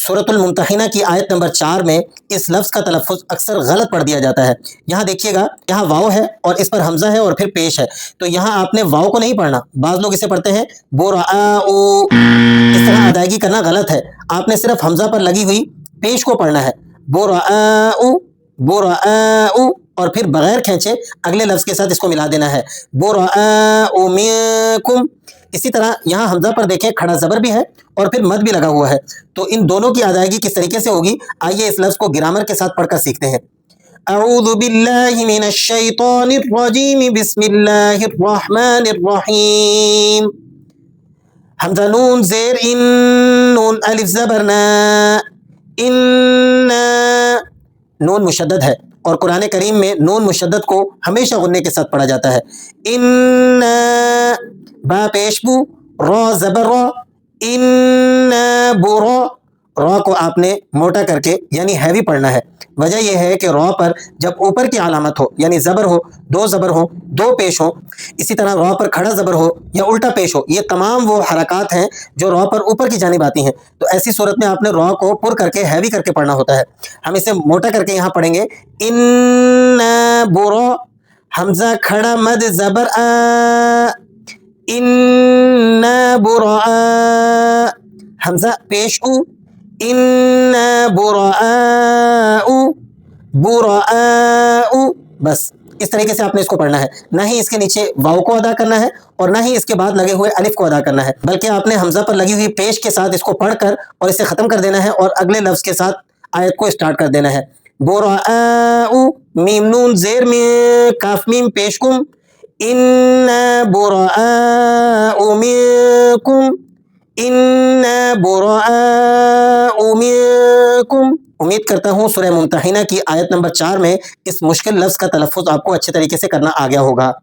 सूरतुल मुमतहिना की आयत नंबर 4 में इस लफ्ज़ का तलफ़्फ़ुज़ अक्सर गलत पढ़ दिया जाता है। यहाँ देखिएगा, यहाँ वाव है और इस पर हमज़ा है और फिर पेश है, तो यहाँ आपने वाव को नहीं पढ़ना। बाज़ लोग इसे पढ़ते हैं बुराऊ, इस तरह अदायगी करना गलत है। आपने सिर्फ हमज़ा पर लगी हुई पेश को पढ़ना है, बुराऊ बुराऊ, और फिर बगैर खींचे अगले लफ्ज़ के साथ इसको मिला देना है, बुराऊ मिनकुम। इसी तरह यहाँ हमज़ा पर देखें खड़ा ज़बर भी है और फिर मद भी लगा हुआ है, तो इन दोनों की अदायगी किस तरीके से होगी, आइए इस लफ्ज़ को ग्रामर के साथ पढ़कर सीखते हैं। अऊज़ु बिल्लाहि मिनश शैतानिर रजीम, बिस्मिल्लाहिर रहमानिर रहीम। हमज़ा नून ज़ेर इन, नून अलिफ ज़बर ना, इन्ना। नून मुशद्दद है और कुरान करीम में नून मुशद्दद को हमेशा गुन्ने के साथ पढ़ा जाता है। इन्ना, बा पेश बू, रा ज़बर रा, इन्ना बुरा। रा को आपने मोटा करके यानी हैवी पढ़ना है। वजह यह है कि रा पर जब ऊपर की अलामत हो यानी ज़बर हो, दो ज़बर हो, दो पेश हो, इसी तरह रा पर खड़ा ज़बर हो या उल्टा पेश हो, ये तमाम वो हरकत हैं जो रा पर ऊपर की जानिब आती हैं। तो ऐसी सूरत में आपने रा को पुर करके हैवी करके पढ़ना होता है। हम इसे मोटा करके यहाँ पढ़ेंगे, इन्ना बुरा, हमज़ा खड़ा मद ज़बर आ, इन्ना बुरा, हमज़ा पेश उ, इन्ना बुराऊ बुराऊ। बस इस तरीके से आपने इसको पढ़ना है, ना ही इसके नीचे वाव को अदा करना है और ना ही इसके बाद लगे हुए अलिफ को अदा करना है, बल्कि आपने हमज़ा पर लगी हुई पेश के साथ इसको पढ़कर और इसे ख़त्म कर देना है और अगले लफ्ज़ के साथ आयत को स्टार्ट कर देना है। बुराऊ, मीम नून ज़ेर में, काफ मीम पेश कुम, इन्ना बुराऊ मिनकुम, इन्ना बुराऊ मिनकुम। उम्मीद करता हूँ सूरह मुमतहिना की आयत नंबर 4 में इस मुश्किल लफ्ज़ का तलफ़्फ़ुज़ आपको अच्छे तरीके से करना आ गया होगा।